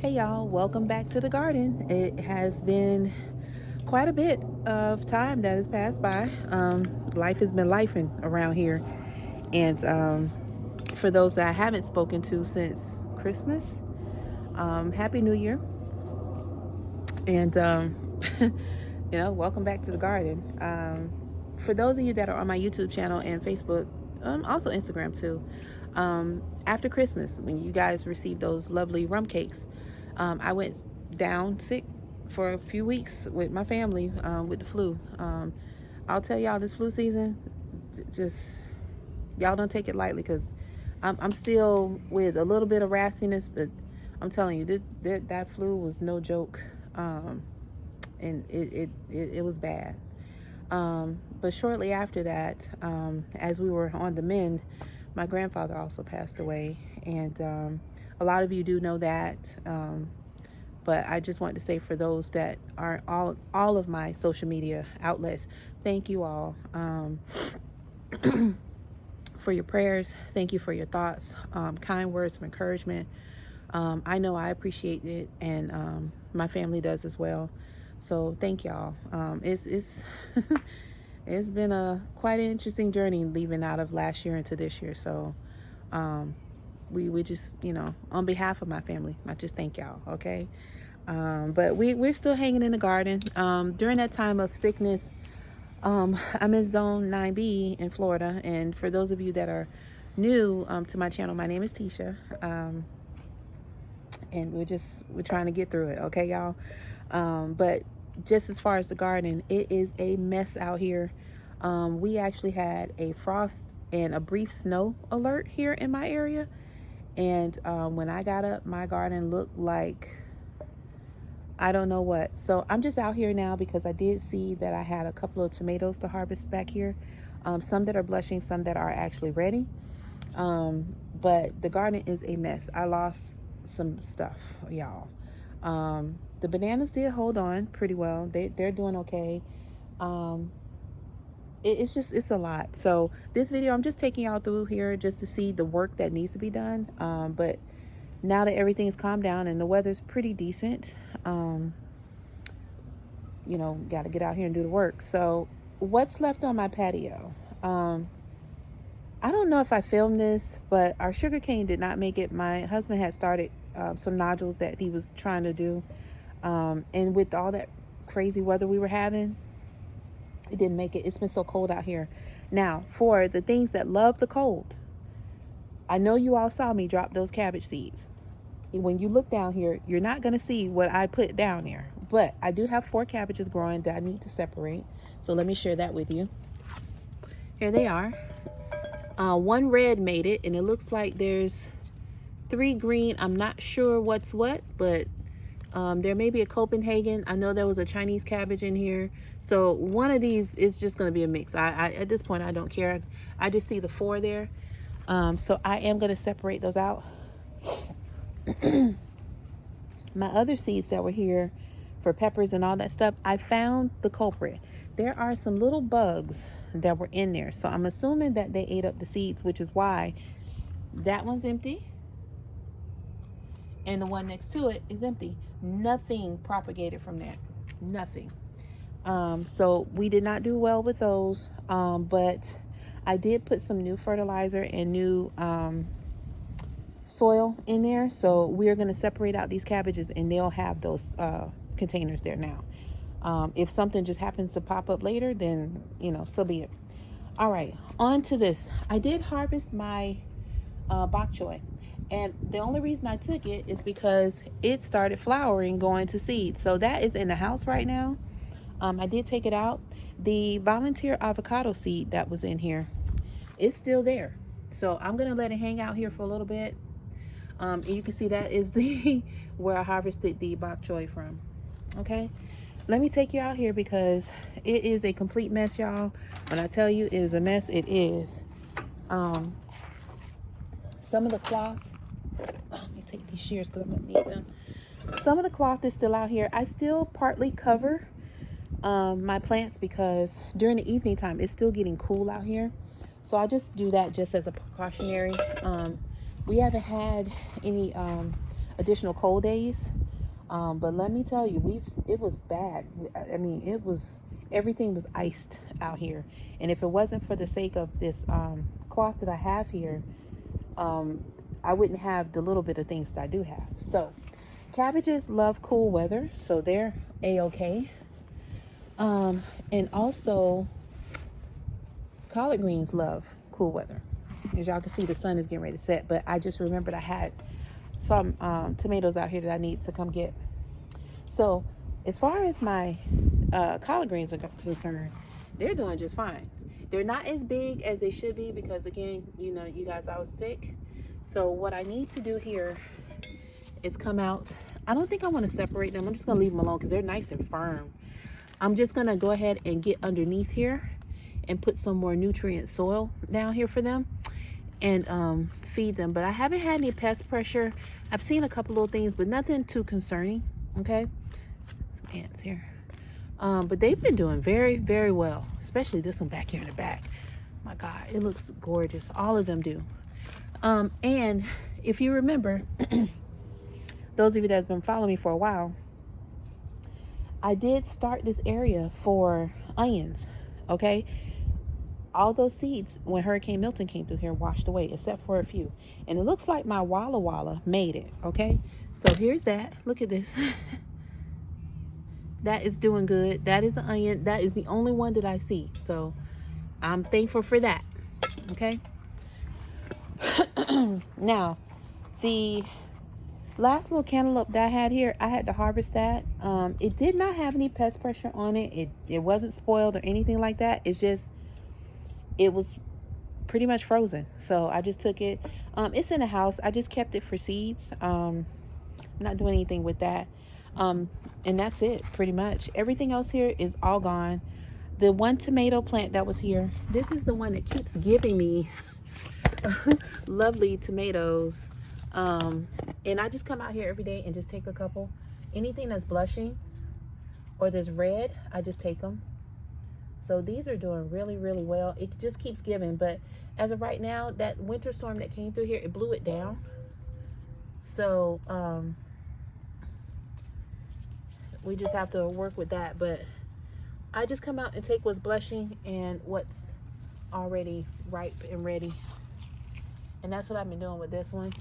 Hey y'all, welcome back to the garden. It has been quite a bit of time that has passed by. Life has been lifing around here. And for those that I haven't spoken to since Christmas, Happy New Year. And, welcome back to the garden. For those of you that are on my YouTube channel and Facebook, also Instagram too, after Christmas, when you guys received those lovely rum cakes, I went down sick for a few weeks with my family with the flu. I'll tell y'all, this flu season, just y'all don't take it lightly because I'm still with a little bit of raspiness, but I'm telling you, that flu was no joke, and it was bad. But shortly after that, as we were on the mend, my grandfather also passed away, and a lot of you do know that. But I just want to say, for those that are all of my social media outlets, thank you all for your prayers. Thank you for your thoughts, kind words of encouragement. I know I appreciate it, and my family does as well. So thank y'all. It's it's been a quite an interesting journey leaving out of last year into this year. So we just, on behalf of my family, I just thank y'all. Okay. But we're still hanging in the garden. During that time of sickness, I'm in zone 9B in Florida. And for those of you that are new to my channel, my name is Tisha. And we're trying to get through it. Okay, y'all. But just as far as the garden, it is a mess out here. We actually had a frost and a brief snow alert here in my area. And when I got up, my garden looked like I don't know what. So I'm just out here now because I did see that I had a couple of tomatoes to harvest back here. Some that are blushing, some that are actually ready. But the garden is a mess. I lost some stuff, y'all. The bananas did hold on pretty well. They're doing okay. Um, it's a lot. So this video, I'm just taking y'all through here just to see the work that needs to be done. But now that everything's calmed down and the weather's pretty decent, got to get out here and do the work. So what's left on my patio? I don't know if I filmed this, but our sugar cane did not make it. My husband had started some nodules that he was trying to do. And with all that crazy weather we were having, it didn't make it. It's been so cold out here. Now, for the things that love the cold, I know you all saw me drop those cabbage seeds. When you look down here, you're not going to see what I put down there. But I do have 4 cabbages growing that I need to separate. So let me share that with you. Here they are. One red made it, and it looks like there's 3 green. I'm not sure what's what, but there may be a Copenhagen. I know there was a Chinese cabbage in here. So one of these is just going to be a mix. I at this point, I don't care. I just see the 4 there. So I am going to separate those out. My other seeds that were here for peppers and all that stuff, I found the culprit. There are some little bugs that were in there. So I'm assuming that they ate up the seeds, which is why that one's empty. And the one next to it is empty. Nothing propagated from that. Nothing. So we did not do well with those. But I did put some new fertilizer and new soil in there. So we're going to separate out these cabbages and they'll have those containers there now. If something just happens to pop up later, then, so be it. All right, on to this. I did harvest my bok choy. And the only reason I took it is because it started flowering, going to seed. So that is in the house right now. I did take it out. The volunteer avocado seed that was in here is still there. So I'm going to let it hang out here for a little bit. And you can see that is the where I harvested the bok choy from. Okay. Let me take you out here because it is a complete mess, y'all. When I tell you it is a mess, it is. Some of the cloth, let me take these shears because I'm going to need them. Some of the cloth is still out here. I still partly cover my plants because during the evening time, it's still getting cool out here. So I just do that just as a precautionary. We haven't had any additional cold days. But let me tell you, it was bad. I mean, everything was iced out here. And if it wasn't for the sake of this cloth that I have here, I wouldn't have the little bit of things that I do have. So cabbages love cool weather, so they're a-okay. And also collard greens love cool weather. As y'all can see, the sun is getting ready to set, but I just remembered I had some tomatoes out here that I need to come get. So as far as my collard greens are concerned, they're doing just fine. They're not as big as they should be because, again, you know, you guys, I was sick. So what I need to do here is come out. I don't think I want to separate them. I'm just going to leave them alone because they're nice and firm. I'm just going to go ahead and get underneath here and put some more nutrient soil down here for them and feed them. But I haven't had any pest pressure. I've seen a couple little things, but nothing too concerning. Okay, some ants here. But they've been doing very, very well, especially this one back here in the back. My God, it looks gorgeous. All of them do. And if you remember, those of you that's been following me for a while, I did start this area for onions. Okay, all those seeds when Hurricane Milton came through here washed away, except for a few. And it looks like my Walla Walla made it. Okay, so here's that. Look at this. That is doing good. That is an onion. That is the only one that I see. So I'm thankful for that. Okay. Now, the last little cantaloupe that I had here, I had to harvest that. It did not have any pest pressure on it. It wasn't spoiled or anything like that. It's just, it was pretty much frozen. So I just took it. It's in the house. I just kept it for seeds. Not doing anything with that. And that's it, pretty much. Everything else here is all gone. The one tomato plant that was here, this is the one that keeps giving me lovely tomatoes. And I just come out here every day and just take a couple. Anything that's blushing or that's red, I just take them. So these are doing really, really well. It just keeps giving. But as of right now, that winter storm that came through here, it blew it down. So, we just have to work with that. But I just come out and take what's blushing and what's already ripe and ready. And that's what I've been doing with this one.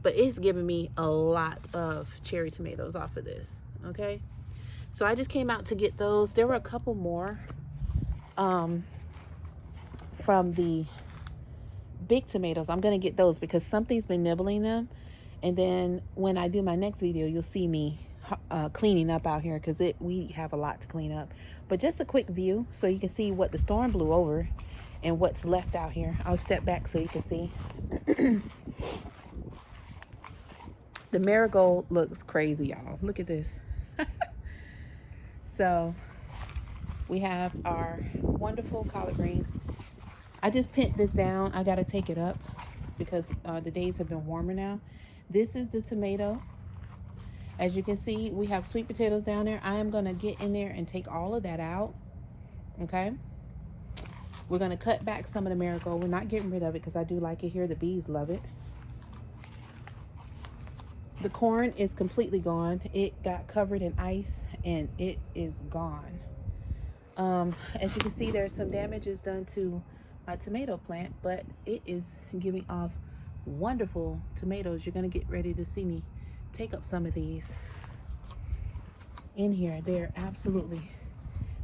But it's giving me a lot of cherry tomatoes off of this. Okay. So I just came out to get those. There were a couple more from the big tomatoes. I'm going to get those because something's been nibbling them. And then when I do my next video, you'll see me cleaning up out here because we have a lot to clean up. But just a quick view so you can see what the storm blew over and what's left out here. I'll step back so you can see. The marigold looks crazy, y'all. Look at this. So we have our wonderful collard greens. I just pinned this down. I got to take it up because the days have been warmer now. This is the tomato. As you can see, we have sweet potatoes down there. I am going to get in there and take all of that out. Okay. We're going to cut back some of the marigold. We're not getting rid of it because I do like it here. The bees love it. The corn is completely gone. It got covered in ice and it is gone. As you can see, there's some damages done to my tomato plant, but it is giving off wonderful tomatoes. You're going to get ready to see me take up some of these in here. They're absolutely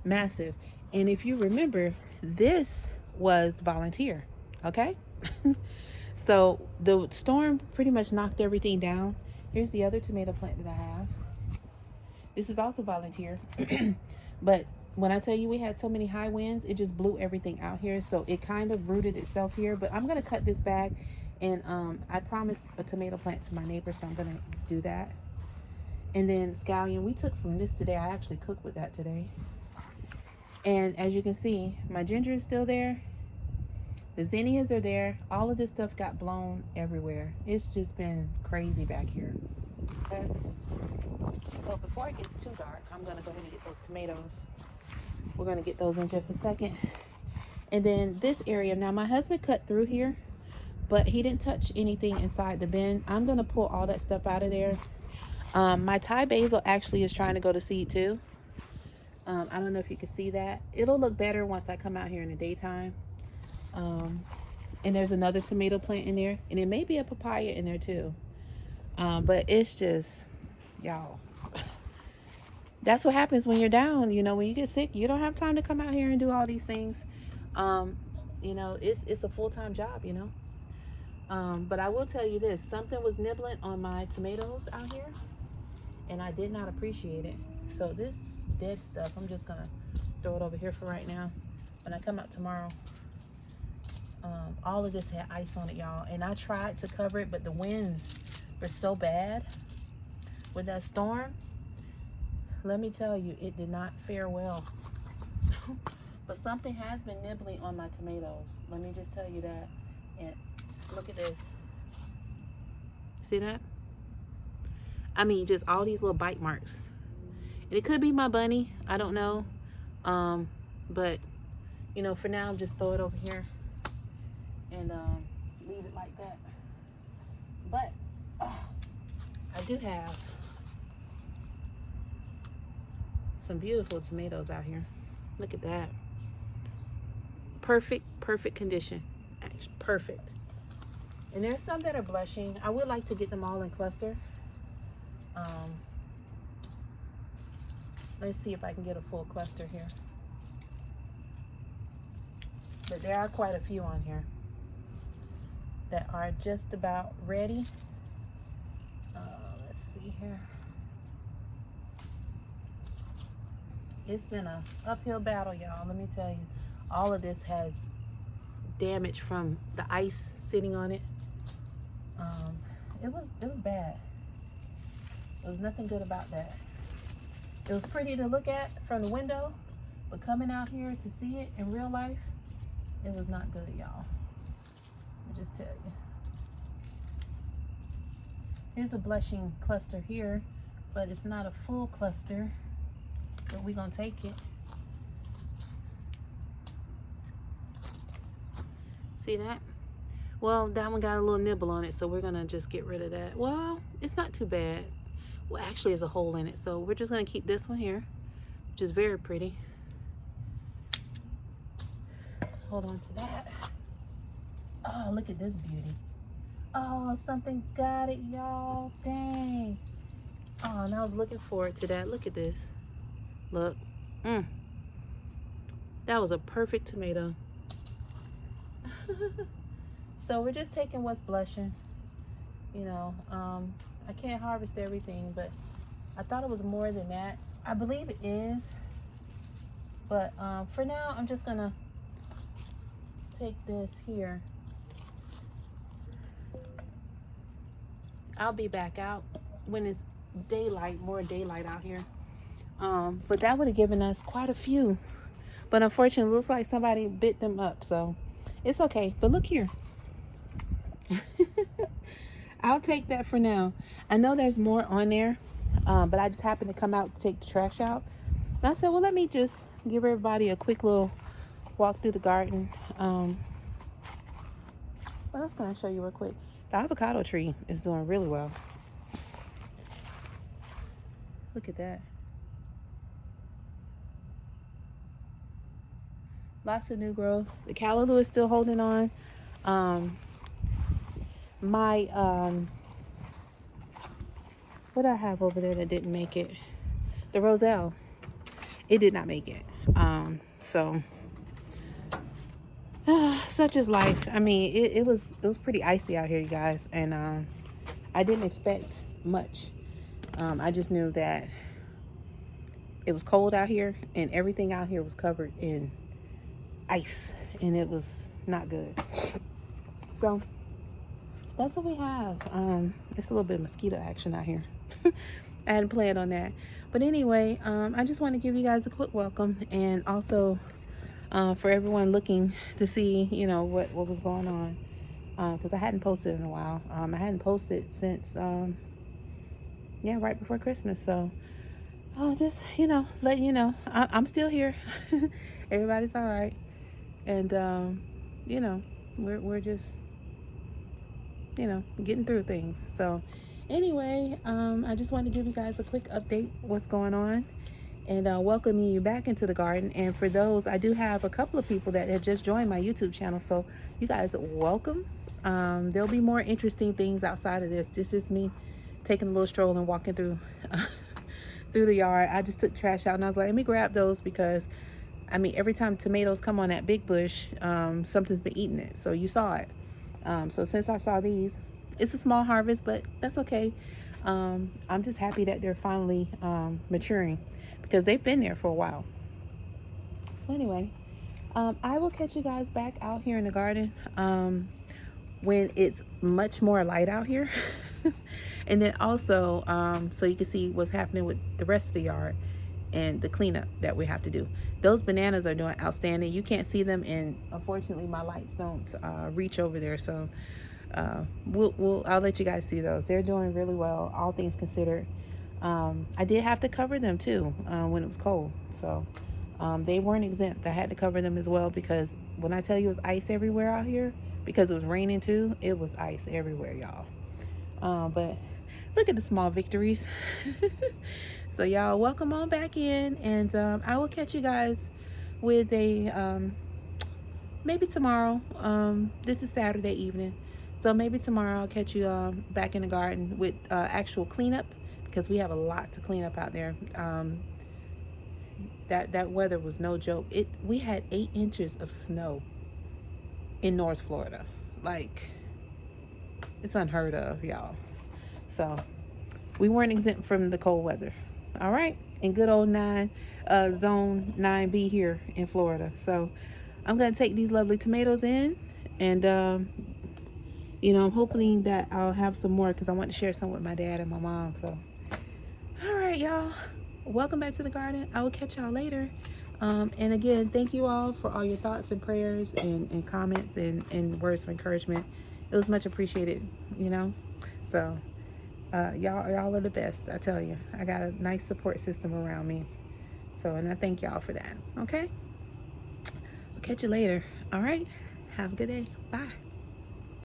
massive. And if you remember, this was volunteer. Okay. So the storm pretty much knocked everything down. Here's the other tomato plant that I have. This is also volunteer. But when I tell you we had so many high winds, it just blew everything out here. So it kind of rooted itself here. But I'm going to cut this back. And I promised a tomato plant to my neighbor, so I'm going to do that. And then scallion, we took from this today. I actually cooked with that today. And as you can see, my ginger is still there. The zinnias are there. All of this stuff got blown everywhere. It's just been crazy back here. Okay. So before it gets too dark, I'm going to go ahead and get those tomatoes. We're going to get those in just a second. And then this area, now my husband cut through here. but he didn't touch anything inside the bin. I'm gonna pull all that stuff out of there. My Thai basil actually is trying to go to seed too. I don't know if you can see that. It'll look better once I come out here in the daytime. Um, and there's another tomato plant in there, and it may be a papaya in there too. But it's just, y'all, that's what happens when you're down. You know, when you get sick, you don't have time to come out here and do all these things. Um, you know, it's a full-time job, you know. But I will tell you this, something was nibbling on my tomatoes out here, and I did not appreciate it. So this dead stuff, I'm just gonna throw it over here for right now. When I come out tomorrow, all of this had ice on it, y'all, and I tried to cover it, but the winds were so bad with that storm. Let me tell you, it did not fare well. But something has been nibbling on my tomatoes, let me just tell you that. And look at this, see that? I mean, just all these little bite marks. And it could be my bunny, I don't know. But you know, for now, just throw it over here and leave it like that. But I do have some beautiful tomatoes out here. Look at that. Perfect condition. Actually, perfect. And there's some that are blushing. I would like to get them all in cluster. Let's see if I can get a full cluster here. But there are quite a few on here that are just about ready. Let's see here. It's been a uphill battle, y'all. Let me tell you, all of this has damage from the ice sitting on it. It was bad. There was nothing good about that. It was pretty to look at from the window, but coming out here to see it in real life, it was not good, y'all. Let me just tell you. Here's a blushing cluster here, but it's not a full cluster, but we're gonna take it. See that? Well, that one got a little nibble on it, so we're gonna just get rid of that. Well, it's not too bad. Well, actually, there's a hole in it, so we're just gonna keep this one here, which is very pretty. Hold on to that. Oh, look at this beauty. Oh, something got it, y'all. Dang. Oh, and I was looking forward to that. Look at this. Look. That was a perfect tomato. So we're just taking what's blushing. You know, I can't harvest everything, but I thought it was more than that. I believe it is. But for now, I'm just gonna take this here. I'll be back out when it's daylight, more daylight out here. But that would have given us quite a few. But unfortunately, it looks like somebody bit them up, so it's okay. But look here. I'll take that for now. I know there's more on there, but I just happened to come out to take the trash out. And I said, well, let me just give everybody a quick little walk through the garden. What else can I show you real quick? The avocado tree is doing really well. Look at that. Lots of new growth. The callaloo is still holding on. What I have over there that didn't make it? The roselle. It did not make it. So such is life. I mean, it was pretty icy out here, you guys, and I didn't expect much. I just knew that it was cold out here, and everything out here was covered in ice, and it was not good. So that's what we have. It's a little bit of mosquito action out here. I hadn't planned on that, but anyway, I just want to give you guys a quick welcome, and also for everyone looking to see, you know, what was going on, because I hadn't posted in a while. I hadn't posted since right before Christmas. So I'll just, you know, let you know I'm still here. Everybody's all right, and you know, we're just you know, getting through things. So anyway, I just wanted to give you guys a quick update what's going on, and welcoming you back into the garden. And for those, I do have a couple of people that have just joined my YouTube channel, so you guys welcome. There'll be more interesting things outside of this. This is just me taking a little stroll and walking through through the yard. I just took trash out and I was like, let me grab those, because I mean, every time tomatoes come on that big bush, something's been eating it. So you saw it. So since I saw these, it's a small harvest, but that's okay. I'm just happy that they're finally maturing, because they've been there for a while. So anyway, I will catch you guys back out here in the garden when it's much more light out here. And then also, so you can see what's happening with the rest of the yard and the cleanup that we have to do. Those bananas are doing outstanding. You can't see them, and unfortunately my lights don't reach over there, so I'll let you guys see those. They're doing really well, all things considered. I did have to cover them too when it was cold, so they weren't exempt. I had to cover them as well, because when I tell you it was ice everywhere out here, because it was raining too, it was ice everywhere, y'all. But look at the small victories. So y'all, welcome on back in, and I will catch you guys with a maybe tomorrow. This is Saturday evening, so maybe tomorrow I'll catch you back in the garden with actual cleanup, because we have a lot to clean up out there. That weather was no joke. We had 8 inches of snow in North Florida. Like, it's unheard of, y'all. So we weren't exempt from the cold weather. All right, in good old zone 9B here in Florida. So I'm gonna take these lovely tomatoes in, and you know, I'm hoping that I'll have some more, because I want to share some with my dad and my mom. So all right, y'all, welcome back to the garden. I will catch y'all later. And again, thank you all for all your thoughts and prayers and comments and words of encouragement. It was much appreciated, you know. So y'all are the best, I tell you. I got a nice support system around me. So, and I thank y'all for that. Okay? I'll catch you later. All right? Have a good day. Bye.